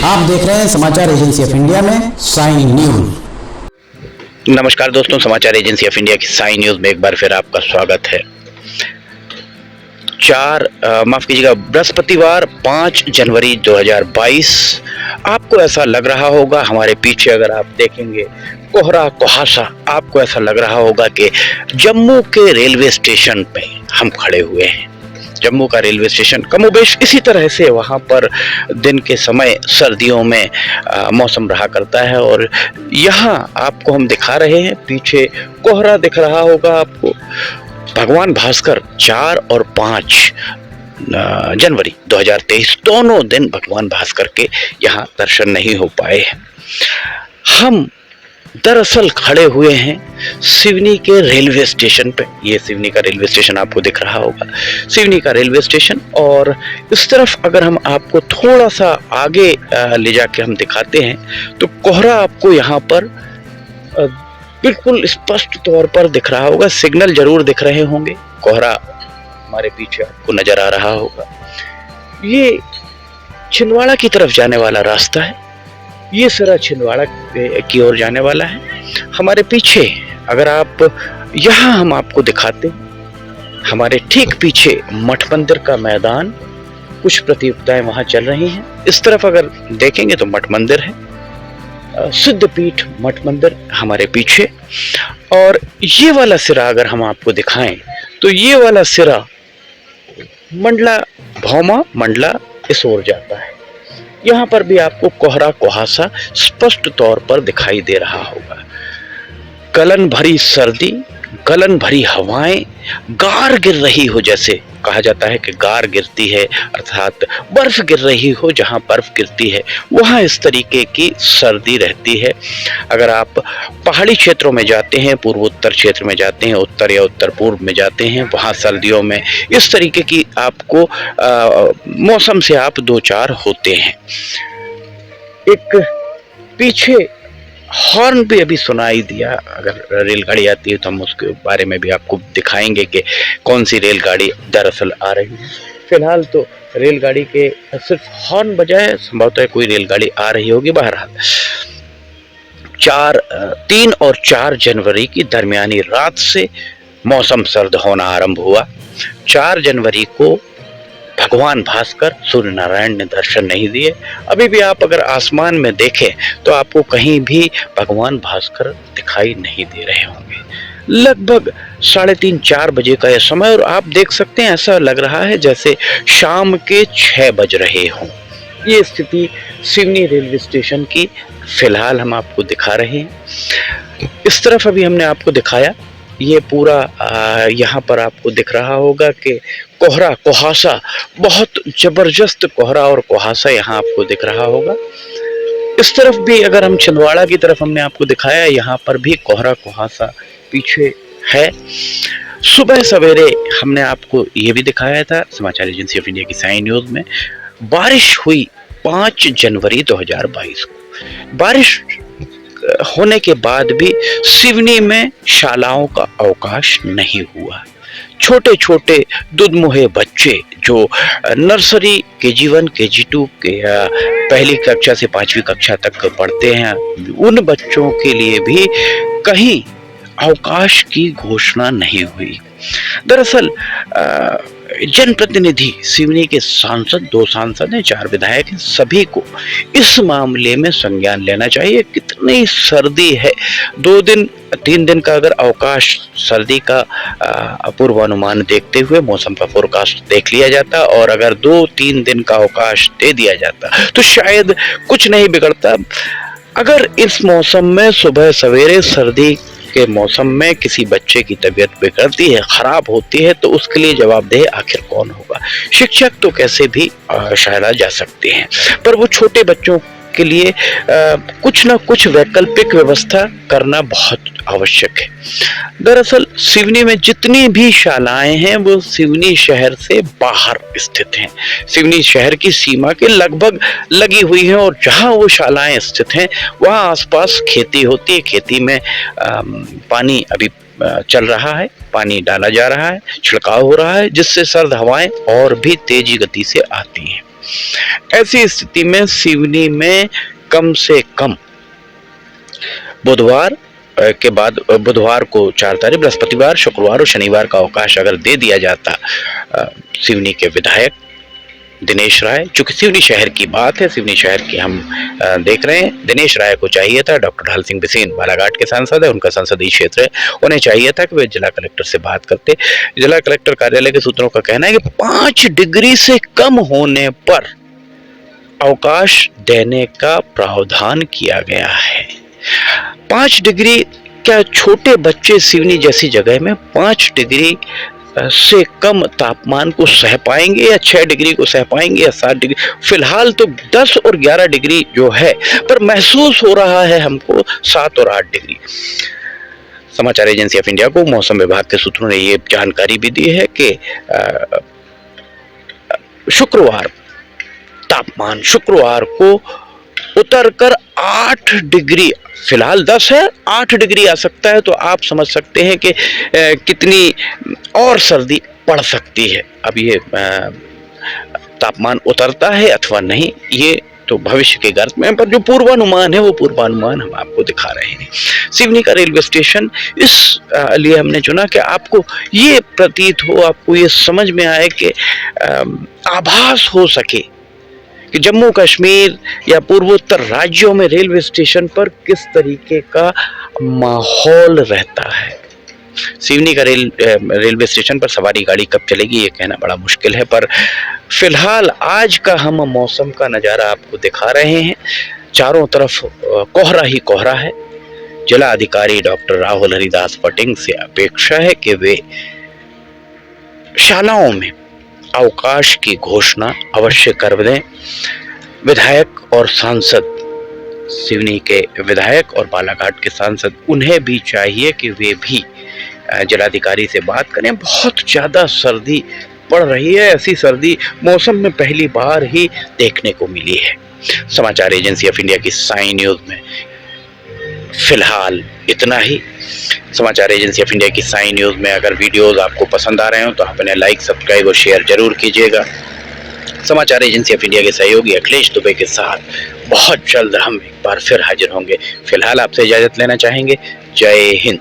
आप देख रहे हैं समाचार एजेंसी ऑफ इंडिया में साइन न्यूज। नमस्कार दोस्तों, समाचार एजेंसी ऑफ इंडिया की साइन न्यूज में एक बार फिर आपका स्वागत है। बृहस्पतिवार 5 जनवरी 2022। आपको ऐसा लग रहा होगा, हमारे पीछे अगर आप देखेंगे कोहरा कुहासा, आपको ऐसा लग रहा होगा कि जम्मू के रेलवे स्टेशन पे हम खड़े हुए हैं। जम्मू का रेलवे स्टेशन कमोबेश इसी तरह से वहाँ पर दिन के समय सर्दियों में मौसम रहा करता है। और यहाँ आपको हम दिखा रहे हैं, पीछे कोहरा दिख रहा होगा आपको। भगवान भास्कर 4 और 5 जनवरी 2023 दोनों दिन भगवान भास्कर के यहाँ दर्शन नहीं हो पाए हैं। हम दरअसल खड़े हुए हैं सिवनी के रेलवे स्टेशन पे। ये सिवनी का रेलवे स्टेशन आपको दिख रहा होगा, सिवनी का रेलवे स्टेशन। और इस तरफ अगर हम आपको थोड़ा सा आगे ले जाके हम दिखाते हैं तो कोहरा आपको यहाँ पर बिल्कुल स्पष्ट तौर पर दिख रहा होगा। सिग्नल जरूर दिख रहे होंगे, कोहरा हमारे पीछे आपको नजर आ रहा होगा। ये छिंदवाड़ा की तरफ जाने वाला रास्ता है, ये सारा छिंदवाड़ा की ओर जाने वाला है। हमारे पीछे अगर आप यहाँ हम आपको दिखाते हैं, हमारे ठीक पीछे मठ मंदिर का मैदान, कुछ प्रतियोगिताएं वहाँ चल रही हैं। इस तरफ अगर देखेंगे तो मठ मंदिर है, सिद्धपीठ मठ मंदिर हमारे पीछे। और ये वाला सिरा अगर हम आपको दिखाएं तो ये वाला सिरा मंडला भौमा मंडला इस ओर जाता है। यहाँ पर भी आपको कोहरा कुहासा स्पष्ट तौर पर दिखाई दे रहा होगा। गलन भरी सर्दी, गलन भरी हवाएं, गार गिर रही हो, जैसे कहा जाता है कि गार गिरती है अर्थात बर्फ गिर रही हो। जहां बर्फ गिरती है वहां इस तरीके की सर्दी रहती है। अगर आप पहाड़ी क्षेत्रों में जाते हैं, पूर्वोत्तर क्षेत्र में जाते हैं, उत्तर या उत्तर पूर्व में जाते हैं, वहां सर्दियों में इस तरीके की आपको मौसम से आप दो चार होते हैं। एक पीछे हॉर्न भी अभी सुनाई दिया। अगर रेलगाड़ी आती है तो हम उसके बारे में भी आपको दिखाएंगे कि कौन सी रेलगाड़ी दरअसल आ रही है। फिलहाल तो रेलगाड़ी के सिर्फ हॉर्न बजाए, संभवतः कोई रेलगाड़ी आ रही होगी। बहरहाल 3 और 4 जनवरी की दरमियानी रात से मौसम सर्द होना आरंभ हुआ। 4 जनवरी को भगवान भास्कर सूर्य नारायण ने दर्शन नहीं दिए। अभी भी आप अगर आसमान में देखें तो आपको कहीं भी भगवान भास्कर दिखाई नहीं दे रहे होंगे। लगभग 3:30-4 बजे का यह समय, और आप देख सकते हैं ऐसा लग रहा है जैसे शाम के 6 बज रहे हों। ये स्थिति सिवनी रेलवे स्टेशन की फिलहाल हम आपको दिखा रहे हैं। इस तरफ अभी हमने आपको दिखाया, ये पूरा यहाँ पर आपको दिख रहा होगा कि कोहरा कुहासा, बहुत जबरदस्त कोहरा और कुहासा यहाँ आपको दिख रहा होगा। इस तरफ भी अगर हम छिंदवाड़ा की तरफ हमने आपको दिखाया, यहाँ पर भी कोहरा कुहासा पीछे है। सुबह सवेरे हमने आपको ये भी दिखाया था समाचार एजेंसी ऑफ इंडिया की साइन न्यूज में। बारिश हुई 5 जनवरी 2022 को। बारिश होने के बाद भी सिवनी में शालाओं का अवकाश नहीं हुआ। छोटे छोटे दुधमुहे बच्चे जो नर्सरी KG1 KG2 के पहली कक्षा से 5वीं कक्षा तक पढ़ते हैं, उन बच्चों के लिए भी कहीं अवकाश की घोषणा नहीं हुई। दरअसल जनप्रतिनिधि सिवनी के सांसद, 2 सांसद हैं, 4 विधायक हैं, सभी को इस मामले में संज्ञान लेना चाहिए। कितनी सर्दी है, 2 दिन 3 दिन का अगर अवकाश सर्दी का पूर्वानुमान देखते हुए मौसम का फोरकास्ट देख लिया जाता और अगर 2-3 दिन का अवकाश दे दिया जाता तो शायद कुछ नहीं बिगड़ता। अगर इस मौसम में सुबह सवेरे सर्दी के मौसम में किसी बच्चे की तबीयत बिगड़ती है, खराब होती है, तो उसके लिए जवाबदेह आखिर कौन होगा? शिक्षक तो कैसे भी शायद जा सकते हैं, पर वो छोटे बच्चों के लिए कुछ ना कुछ वैकल्पिक व्यवस्था करना बहुत आवश्यक है। दरअसल सिवनी में जितनी भी शालाएं हैं वो सिवनी शहर से बाहर स्थित हैं, सिवनी शहर की सीमा के लगभग लगी हुई हैं। और जहां वो शालाएं स्थित हैं वहां आसपास खेती होती है। खेती में पानी अभी चल रहा है, पानी डाला जा रहा है, छिड़काव हो रहा है, जिससे सर्द हवाएं और भी तेजी गति से आती हैं। ऐसी स्थिति में सिवनी में कम से कम बुधवार के बाद बुधवार को 4 तारीख, बृहस्पतिवार, शुक्रवार और शनिवार का अवकाश अगर दे दिया जाता सिवनी के विधायक दिनेश राय, चूंकि सिवनी शहर की बात है, सिवनी शहर की हम देख रहे हैं, दिनेश राय को चाहिए था, डॉक्टर हल सिंह बिसेन बालाघाट के सांसद है, उनका संसदीय क्षेत्र है, उन्हें चाहिए था कि वे जिला कलेक्टर से बात करते। जिला कलेक्टर कार्यालय के सूत्रों का कहना है कि 5 डिग्री से कम होने पर अवकाश देने का प्रावधान किया गया है। 5 डिग्री, क्या छोटे बच्चे सिवनी जैसी जगह में 5 डिग्री से कम तापमान को सह पाएंगे, या 6 डिग्री को सह पाएंगे, या 7 डिग्री? फिलहाल तो 10 और 11 डिग्री जो है, पर महसूस हो रहा है हमको 7 और 8 डिग्री। समाचार एजेंसी ऑफ इंडिया को मौसम विभाग के सूत्रों ने ये जानकारी भी दी है कि शुक्रवार तापमान शुक्रवार को उतरकर 8 डिग्री, फिलहाल 10 है, 8 डिग्री आ सकता है, तो आप समझ सकते हैं कि कितनी और सर्दी पड़ सकती है। अब ये तापमान उतरता है अथवा नहीं, ये तो भविष्य के गर्त में, पर जो पूर्वानुमान है वो पूर्वानुमान हम आपको दिखा रहे हैं। सिवनी का रेलवे स्टेशन इस लिए हमने चुना कि आपको ये प्रतीत हो, आपको ये समझ में आए कि आभास हो सके कि जम्मू कश्मीर या पूर्वोत्तर राज्यों में रेलवे स्टेशन पर किस तरीके का माहौल रहता है। सिवनी का रेलवे स्टेशन पर सवारी गाड़ी कब चलेगी ये कहना बड़ा मुश्किल है, पर फिलहाल आज का हम मौसम का नज़ारा आपको दिखा रहे हैं। चारों तरफ कोहरा ही कोहरा है। जिला अधिकारी डॉक्टर राहुल हरिदास पटिंग से अपेक्षा है कि वे शालाओं में अवकाश की घोषणा अवश्य कर दें। विधायक और सांसद, सिवनी के विधायक और बालाघाट के सांसद, उन्हें भी चाहिए कि वे भी जिलाधिकारी से बात करें। बहुत ज़्यादा सर्दी पड़ रही है, ऐसी सर्दी मौसम में पहली बार ही देखने को मिली है। समाचार एजेंसी ऑफ इंडिया की साई न्यूज़ में फिलहाल इतना ही। समाचार एजेंसी ऑफ इंडिया की साई न्यूज़ में अगर वीडियोस आपको पसंद आ रहे हो तो आप इन्हें लाइक, सब्सक्राइब और शेयर जरूर कीजिएगा। समाचार एजेंसी ऑफ इंडिया के सहयोगी अखिलेश दुबे के साथ बहुत जल्द हम एक बार फिर हाजिर होंगे। फिलहाल आपसे इजाज़त लेना चाहेंगे। जय हिंद।